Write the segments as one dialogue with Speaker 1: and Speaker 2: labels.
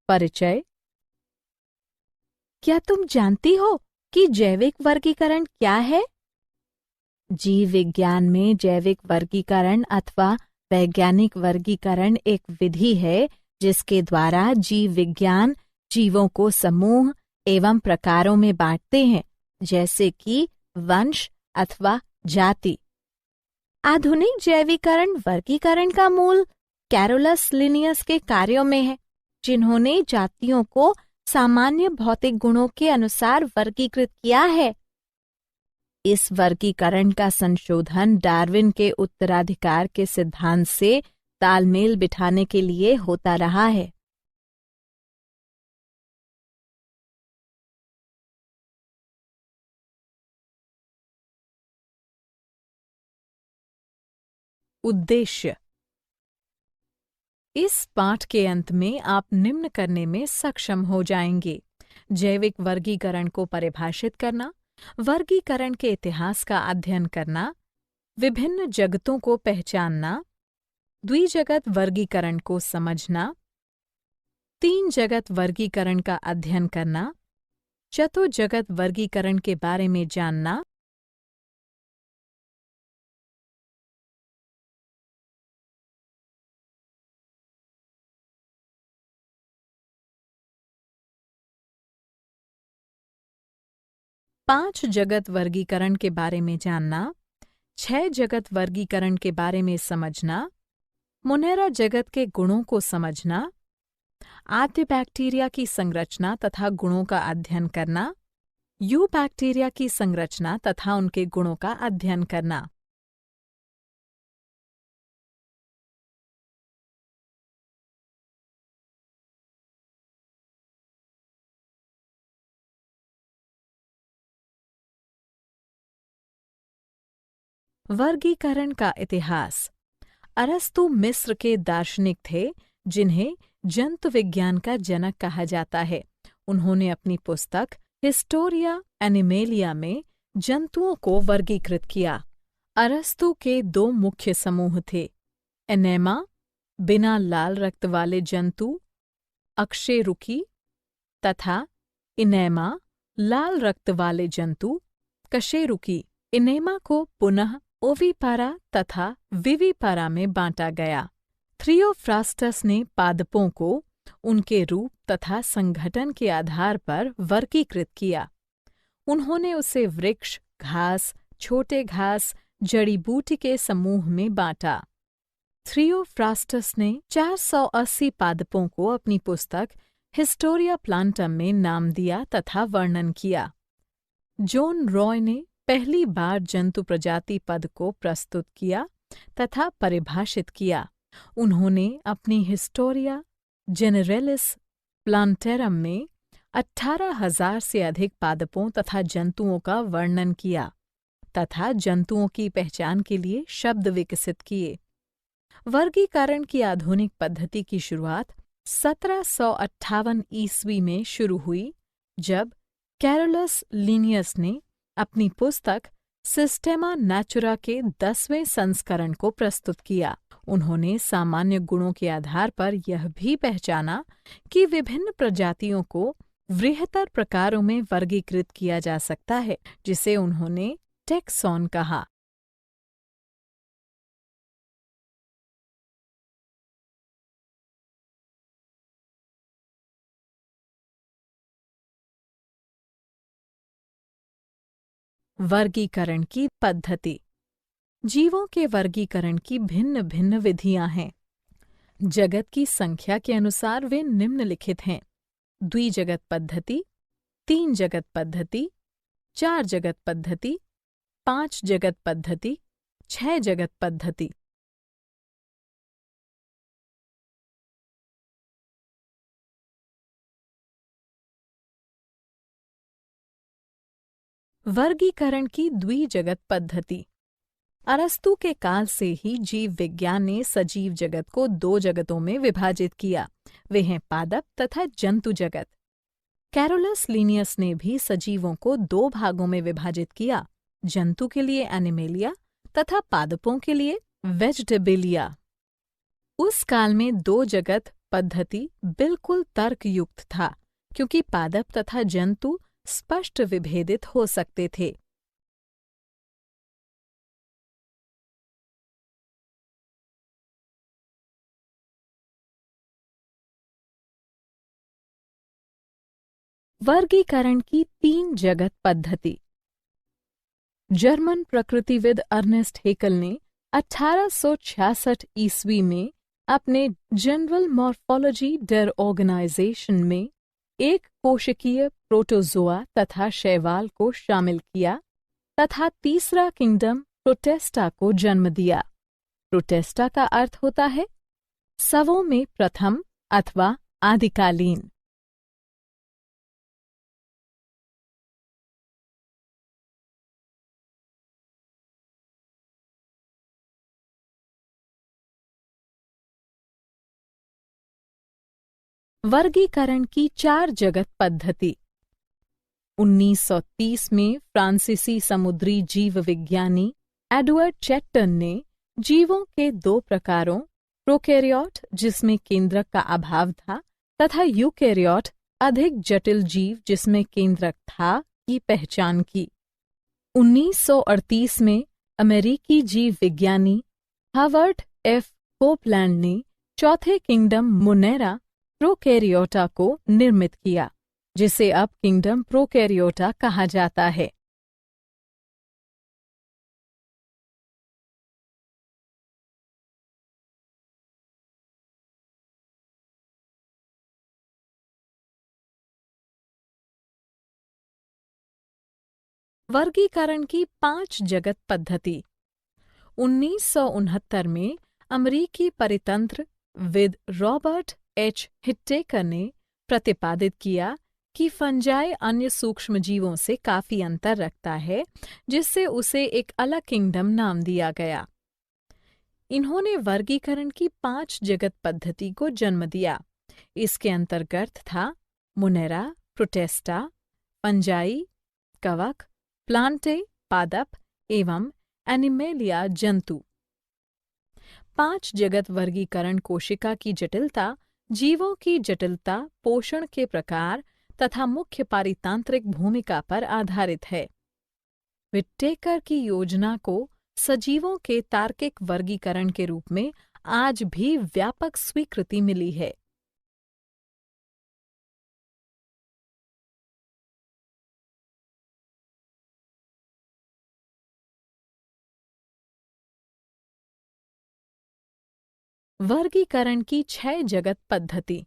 Speaker 1: परिचय। क्या तुम जानती हो कि जैविक वर्गीकरण क्या है? जीव विज्ञान में जैविक वर्गीकरण अथवा वैज्ञानिक वर्गीकरण एक विधि है जिसके द्वारा जीव विज्ञान जीवों को समूह एवं प्रकारों में बांटते हैं, जैसे कि वंश अथवा जाति। आधुनिक जैविकरण वर्गीकरण का मूल कैरोलस लिनियस के कार्यों में है, जिन्होंने जातियों को सामान्य भौतिक गुणों के अनुसार वर्गीकृत किया है। इस वर्गीकरण का संशोधन डार्विन के उत्तराधिकार के सिद्धांत से तालमेल बिठाने के लिए होता रहा है। उद्देश्य। इस पाठ के अंत में आप निम्न करने में सक्षम हो जाएंगे: जैविक वर्गीकरण को परिभाषित करना, वर्गीकरण के इतिहास का अध्ययन करना, विभिन्न जगतों को पहचानना, द्विजगत वर्गीकरण को समझना, तीन जगत वर्गीकरण का अध्ययन करना, चतुर्जगत वर्गीकरण के बारे में जानना, पांच जगत वर्गीकरण के बारे में जानना, छह जगत वर्गीकरण के बारे में समझना, मोनेरा जगत के गुणों को समझना, आद्य बैक्टीरिया की संरचना तथा गुणों का अध्ययन करना, यू बैक्टीरिया की संरचना तथा उनके गुणों का अध्ययन करना। वर्गीकरण का इतिहास। अरस्तु मिस्र के दार्शनिक थे जिन्हें जंतु विज्ञान का जनक कहा जाता है। उन्होंने अपनी पुस्तक हिस्टोरिया एनिमेलिया में जंतुओं को वर्गीकृत किया। अरस्तु के दो मुख्य समूह थे: एनेमा, बिना लाल रक्त वाले जंतु अकशेरुकी, तथा इनेमा, लाल रक्त वाले जंतु कशेरुकी। इनेमा को पुनः ओविपारा तथा विविपारा में बांटा गया। थ्रियोफ्रास्टस ने पादपों को उनके रूप तथा संगठन के आधार पर वर्गीकृत किया। उन्होंने उसे वृक्ष, घास, छोटे घास, जड़ी बूटी के समूह में बांटा। थ्रियोफ्रास्टस ने 480 पादपों को अपनी पुस्तक हिस्टोरिया प्लांटम में नाम दिया तथा वर्णन किया। जॉन रॉय ने पहली बार जंतु प्रजाति पद को प्रस्तुत किया तथा परिभाषित किया। उन्होंने अपनी हिस्टोरिया जेनेरेलिस प्लांटेरम में 18,000 से अधिक पादपों तथा जंतुओं का वर्णन किया तथा जंतुओं की पहचान के लिए शब्द विकसित किए। वर्गीकरण की आधुनिक पद्धति की शुरुआत 1758 ईस्वी में शुरू हुई, जब कैरोलस लिनियस ने अपनी पुस्तक सिस्टेमा नेचुरा के 10वें संस्करण को प्रस्तुत किया। उन्होंने सामान्य गुणों के आधार पर यह भी पहचाना कि विभिन्न प्रजातियों को वृहत्तर प्रकारों में वर्गीकृत किया जा सकता है, जिसे उन्होंने टेक्सॉन कहा। वर्गीकरण की पद्धति। जीवों के वर्गीकरण की भिन्न भिन्न विधियां हैं। जगत की संख्या के अनुसार वे निम्नलिखित हैं: द्विजगत पद्धति, तीन जगत पद्धति, चार जगत पद्धति, पांच जगत पद्धति, छह जगत पद्धति। वर्गीकरण की द्विजगत पद्धति। अरस्तु के काल से ही जीव विज्ञान ने सजीव जगत को दो जगतों में विभाजित किया। वे हैं पादप तथा जंतु जगत। कैरोलस लिनियस ने भी सजीवों को दो भागों में विभाजित किया: जंतु के लिए एनिमेलिया तथा पादपों के लिए वेजिटेबिलिया। उस काल में दो जगत पद्धति बिल्कुल तर्कयुक्त था, क्योंकि पादप तथा जंतु स्पष्ट विभेदित हो सकते थे। वर्गीकरण की 3 जगत पद्धति। जर्मन प्रकृतिविद अर्नेस्ट हेकल ने 1866 ईस्वी में अपने जनरल मॉर्फोलॉजी डेर ऑर्गेनाइजेशन में एक कोशिकीय प्रोटोजोआ तथा शैवाल को शामिल किया तथा तीसरा किंगडम प्रोटेस्टा को जन्म दिया। प्रोटेस्टा का अर्थ होता है सवों में प्रथम अथवा आदिकालीन। वर्गीकरण की 4 जगत पद्धति। 1930 में फ्रांसीसी समुद्री जीव विज्ञानी एडवर्ड चैटन ने जीवों के 2 प्रकारों, प्रोकैरियोट जिसमें केंद्रक का अभाव था तथा यूकैरियोट अधिक जटिल जीव जिसमें केंद्रक था, की पहचान की। 1938 में अमेरिकी जीव विज्ञानी हावर्ड एफ कोपलैंड ने चौथे किंगडम मोनेरा प्रोकैरियोटा को निर्मित किया, जिसे अब किंगडम प्रोकैरियोटा कहा जाता है। वर्गीकरण की 5 जगत पद्धति। 1969 में अमेरिकी परितंत्र विद रॉबर्ट एच हिट्टेकर ने प्रतिपादित किया कि फंजाई अन्य सूक्ष्मजीवों से काफी अंतर रखता है, जिससे उसे एक अलग किंगडम नाम दिया गया। इन्होंने वर्गीकरण की 5 जगत पद्धति को जन्म दिया। इसके अंतर्गत था मोनेरा, प्रोटेस्टा, फंजाई, कवक, प्लांटे, पादप एवं एनिमेलिया जंतु। 5 जगत वर्गीकरण कोशिका की जटिलता, जीवों की जटिलता, पोषण के प्रकार तथा मुख्य पारितांत्रिक भूमिका पर आधारित है। विट्टेकर की योजना को सजीवों के तार्किक वर्गीकरण के रूप में आज भी व्यापक स्वीकृति मिली है। वर्गीकरण की 6 जगत पद्धति।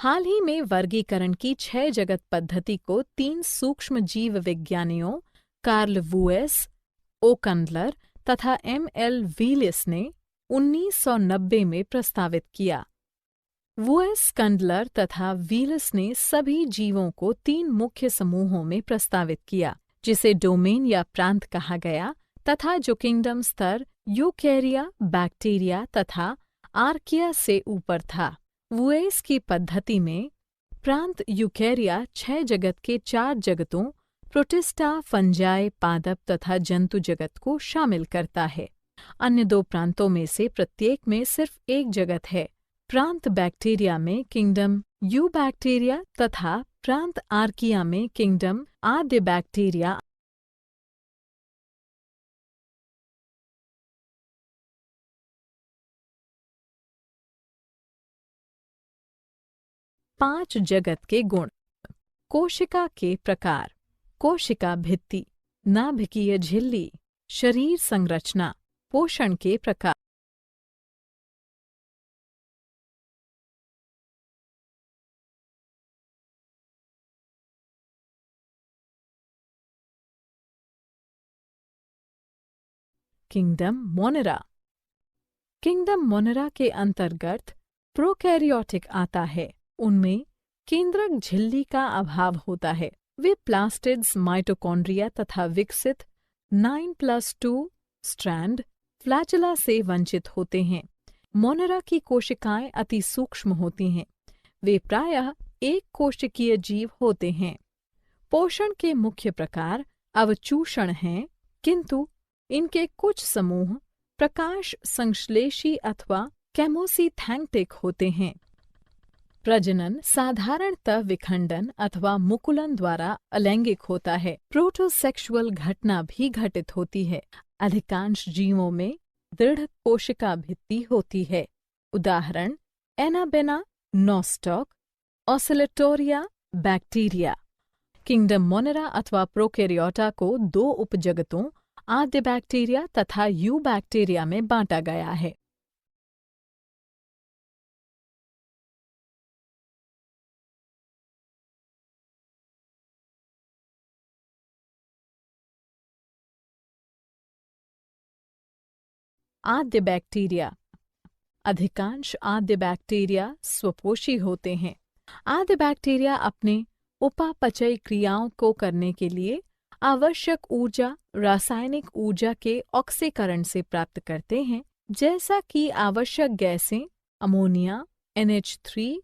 Speaker 1: हाल ही में वर्गीकरण की 6 जगत पद्धति को 3 सूक्ष्म जीव विज्ञानियों कार्ल वुएस, ओ कंडलर तथा एम.एल. व्हीलिस ने 1990 में प्रस्तावित किया। वुएस, कंडलर तथा व्हीलिस ने सभी जीवों को 3 मुख्य समूहों में प्रस्तावित किया, जिसे डोमेन या प्रांत कहा गया तथा जो किंगडम स्तर यूकैरिया, बैक्टीरिया तथा आर्किया से ऊपर था। वुएस की पद्धति में प्रांत यूकैरिया 6 जगत के 4 जगतों प्रोटिस्टा, फंजाई, पादप तथा जंतु जगत को शामिल करता है। अन्य 2 प्रांतों में से प्रत्येक में सिर्फ एक जगत है। प्रांत बैक्टीरिया में किंगडम यूबैक्टीरिया तथा प्रांत आर्किया में किंगडम आद्य बैक्टीरिया। पांच जगत के गुण। कोशिका के प्रकार, कोशिका भित्ति, नाभिकीय झिल्ली, शरीर संरचना, पोषण के प्रकार। Kingdom Monera. किंगडम मोनेरा के अंतर्गत प्रोकैरियोटिक आता है। उनमें केंद्रक झिल्ली का अभाव होता है। वे प्लास्टिड्स, माइटोकॉन्ड्रिया तथा विकसित 9+2 स्ट्रैंड फ्लैचेला से वंचित होते हैं। मोनेरा की कोशिकाएं अति सूक्ष्म होती हैं। वे प्रायः एक कोशिकीय जीव होते हैं। पोषण के मुख्य प्रकार अवचूषण हैं, किंतु इनके कुछ समूह प्रकाश संश्लेषी अथवा केमोसिथैंक्टिक होते हैं। प्रजनन साधारणतः विखंडन अथवा मुकुलन द्वारा अलैंगिक होता है। प्रोटोसेक्सुअल घटना भी घटित होती है। अधिकांश जीवों में दृढ़ कोशिका भित्ति होती है। उदाहरण anabaena, nostoc, Oscillatoria bacteria. Kingdom Monera अथवा प्रोकैरियोटा को 2 उपजगतों आद्य बैक्टीरिया तथा यू बैक्टीरिया में बांटा गया है। आद्य बैक्टीरिया। अधिकांश आद्य बैक्टीरिया स्वपोषी होते हैं। आद्य बैक्टीरिया अपने उपापचयी क्रियाओं को करने के लिए आवश्यक ऊर्जा रासायनिक ऊर्जा के ऑक्सीकरण से प्राप्त करते हैं, जैसा कि आवश्यक गैसें अमोनिया, NH3,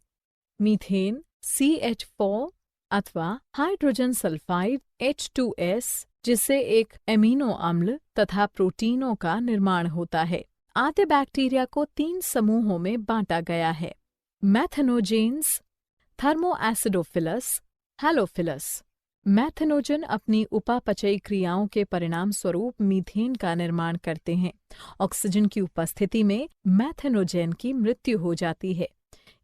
Speaker 1: मीथेन, CH4 अथवा हाइड्रोजन सल्फाइड H2S, जिससे एक एमिनो अम्ल तथा प्रोटीनों का निर्माण होता है। आद्य बैक्टीरिया को 3 समूहों में बांटा गया है: मैथेनोजेन्स, थर्मोएसिडोफिलस, हैलोफिलस। मैथेनोजन अपनी उपापचयी क्रियाओं के परिणाम स्वरूप मीथेन का निर्माण करते हैं। ऑक्सीजन की उपस्थिति में मैथेनोजेन की मृत्यु हो जाती है।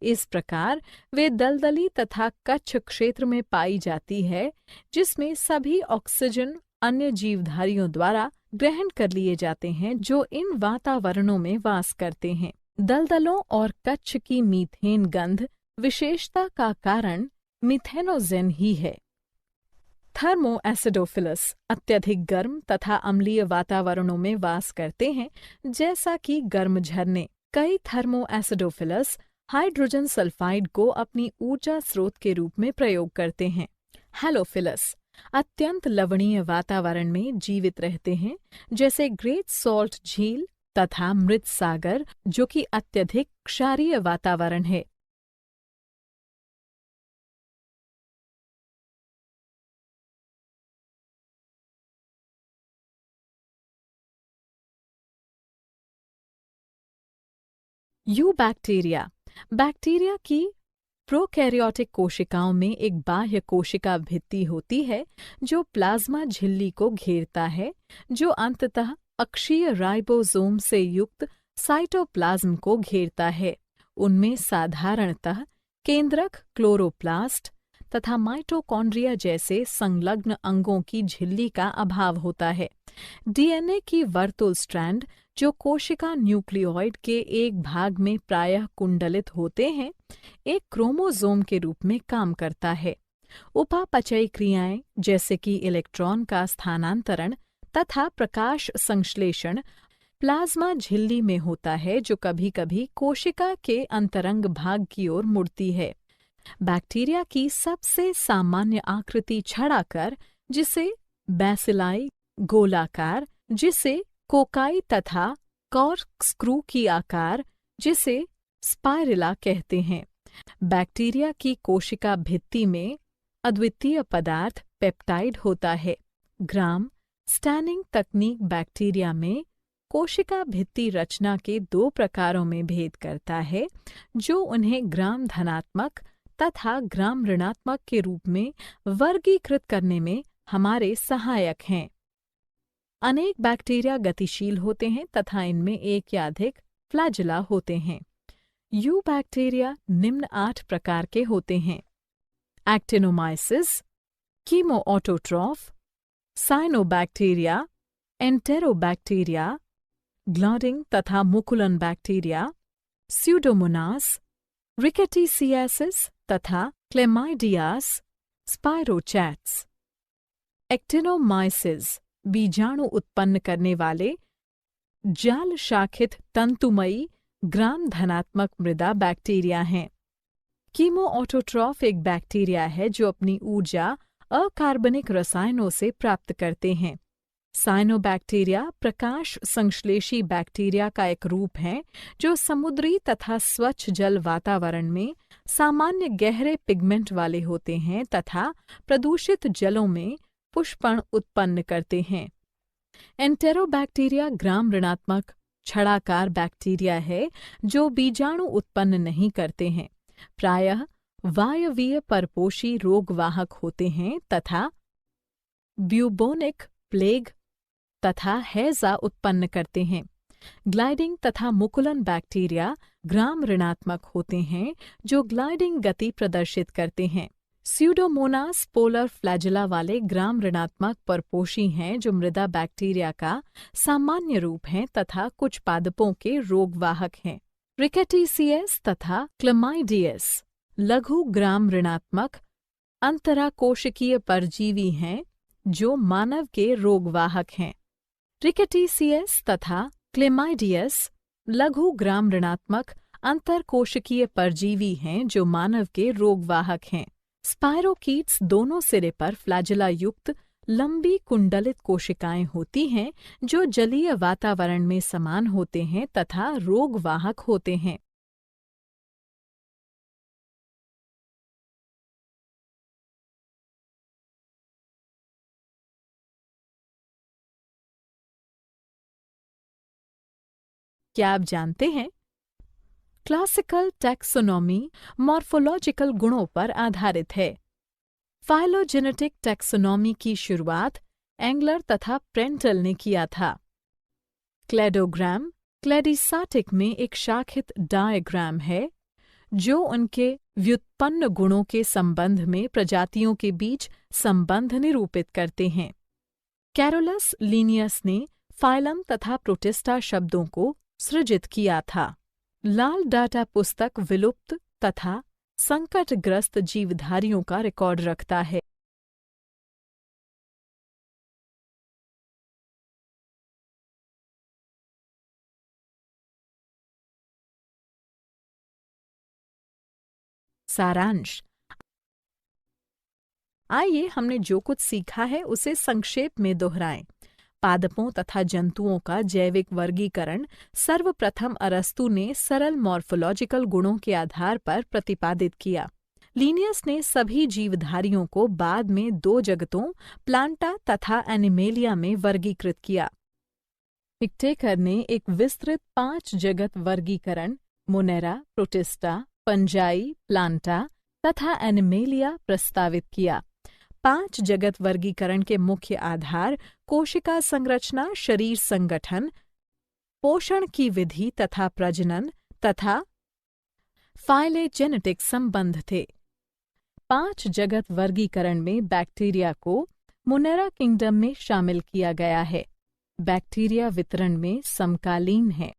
Speaker 1: इस प्रकार वे दलदली तथा कच्छ क्षेत्र में पाई जाती है, जिसमें सभी ऑक्सीजन अन्य जीवधारियों द्वारा ग्रहण कर लिए जाते हैं जो इन वातावरणों में वास करते हैं। दलदलों और कच्छ की मीथेन गंध विशेषता का कारण मीथेनोजेन ही है। थर्मोएसिडोफिलस अत्यधिक गर्म तथा अम्लीय वातावरणों में वास करते हैं, जैसा कि गर्म झरने। कई थर्मोएसिडोफिलस हाइड्रोजन सल्फाइड को अपनी ऊर्जा स्रोत के रूप में प्रयोग करते हैं। हैलोफिलस अत्यंत लवणीय वातावरण में जीवित रहते हैं, जैसे ग्रेट सॉल्ट झील तथा मृत सागर, जो कि अत्यधिक क्षारीय वातावरण है। You bacteria. बैक्टीरिया की प्रोकैरियोटिक कोशिकाओं में एक बाह्य कोशिका भित्ति होती है जो प्लाज्मा झिल्ली को घेरता है, जो अंततः अक्षीय राइबोसोम से युक्त साइटोप्लाज्म को घेरता है। उनमें साधारणतः केंद्रक, क्लोरोप्लास्ट तथा माइटोकॉन्ड्रिया जैसे संलग्न अंगों की झिल्ली का अभाव होता है। डीएनए की वर्तुल स्ट्रैंड, जो कोशिका न्यूक्लियोइड के एक भाग में प्रायः कुंडलित होते हैं, एक क्रोमोसोम के रूप में काम करता है। उपापचयी क्रियाएं जैसे कि इलेक्ट्रॉन का स्थानांतरण तथा प्रकाश संश्लेषण प्लाज्मा झिल्ली में होता है, जो कभी-कभी कोशिका के अंतरंग भाग की ओर मुड़ती है। बैक्टीरिया की सबसे सामान्य आकृति छड़ाकर, जिसे बैसिलाई गोलाकार, जिसे कोकाई तथा कॉर्कस्क्रू की आकार, जिसे स्पाइरला कहते हैं। बैक्टीरिया की कोशिका भित्ति में अद्वितीय पदार्थ पेप्टाइड होता है। ग्राम स्टैनिंग तकनीक बैक्टीरिया में कोशिका भित्ति रचना के 2 प्रकारों में भेद करता है, जो उन्हें ग्राम धनात्मक तथा ग्राम ऋणात्मक के रूप में वर्गीकृत करने में हमारे सहायक हैं। अनेक बैक्टीरिया गतिशील होते हैं तथा इनमें एक या अधिक फ्लैजेला होते हैं। यू बैक्टीरिया निम्न 8 प्रकार के होते हैं: एक्टिनोमाइसिस, कीमोऑटोट्रॉफ, साइनोबैक्टीरिया, एंटेरोबैक्टीरिया, ग्लॉडिंग तथा मुकुलन बैक्टीरिया, स्यूडोमोनास, रिकेटिसियासिस तथा क्लेमाइडियास, स्पाइरोचैट्स। एक्टिनोमाइसिस बीजाणु उत्पन्न करने वाले जाल शाखित तंतुमयी ग्राम धनात्मक मृदा बैक्टीरिया हैं। कीमोऑटोट्रॉफ एक बैक्टीरिया है जो अपनी ऊर्जा अकार्बनिक रसायनों से प्राप्त करते हैं। साइनोबैक्टीरिया प्रकाश संश्लेषी बैक्टीरिया का एक रूप है जो समुद्री तथा स्वच्छ जल वातावरण में सामान्य गहरे पिगमेंट वाले होते हैं तथा प्रदूषित जलों में पुष्पण उत्पन्न करते हैं। एंटेरोबैक्टीरिया ग्राम ऋणात्मक छड़ाकार बैक्टीरिया है जो बीजाणु उत्पन्न नहीं करते हैं, प्रायः वायवीय परपोषी रोगवाहक होते हैं तथा ब्यूबोनिक प्लेग तथा हैजा उत्पन्न करते हैं। ग्लाइडिंग तथा मुकुलन बैक्टीरिया ग्राम ऋणात्मक होते हैं जो ग्लाइडिंग गति प्रदर्शित करते हैं। स्यूडोमोनास पोलर फ्लैजेला वाले ग्राम ऋणात्मक परपोषी हैं जो मृदा बैक्टीरिया का सामान्य रूप हैं तथा कुछ पादपों के रोगवाहक हैं। रिकेटिसियस तथा क्लमाइडियस लघु ग्राम ऋणात्मक अंतराकोशिकीय परजीवी हैं जो मानव के रोगवाहक हैं। रिकेटिसियस तथा क्लेमाइडियस लघु ग्राम ऋणात्मक अंतरकोशिकीय परजीवी हैं जो मानव के रोगवाहक हैं। स्पाइरोकीट्स दोनों सिरे पर फ्लैजेला युक्त लंबी कुंडलित कोशिकाएं होती हैं जो जलीय वातावरण में समान होते हैं तथा रोगवाहक होते हैं। क्या आप जानते हैं? क्लासिकल टैक्सोनॉमी मॉर्फोलॉजिकल गुणों पर आधारित है। फाइलोजेनेटिक टैक्सोनॉमी की शुरुआत एंगलर तथा प्रेंटल ने किया था। क्लेडोग्राम क्लेडिसाटिक में एक शाखित डायग्राम है जो उनके व्युत्पन्न गुणों के संबंध में प्रजातियों के बीच संबंध निरूपित करते हैं। कैरोलस लीनियस ने फाइलम तथा प्रोटिस्टा शब्दों को सृजित किया था। लाल डाटा पुस्तक विलुप्त तथा संकटग्रस्त जीवधारियों का रिकॉर्ड रखता है। सारांश। आइए हमने जो कुछ सीखा है उसे संक्षेप में दोहराएं। पादपों तथा जंतुओं का जैविक वर्गीकरण सर्वप्रथम अरस्तु ने सरल मॉर्फोलॉजिकल गुणों के आधार पर प्रतिपादित किया। लीनियस ने सभी जीवधारियों को बाद में 2 जगतों प्लांटा तथा एनिमेलिया में वर्गीकृत किया। पिक्टेकर ने एक विस्तृत 5 जगत वर्गीकरण मोनेरा, प्रोटिस्टा, फंजाई, प्लांटा तथा एनिमेलिया प्रस्तावित किया। 5 जगत वर्गीकरण के मुख्य आधार कोशिका संरचना, शरीर संगठन, पोषण की विधि तथा प्रजनन तथा फाइलेजेनेटिक संबंध थे। 5 जगत वर्गीकरण में बैक्टीरिया को मोनेरा किंगडम में शामिल किया गया है। बैक्टीरिया वितरण में समकालीन है।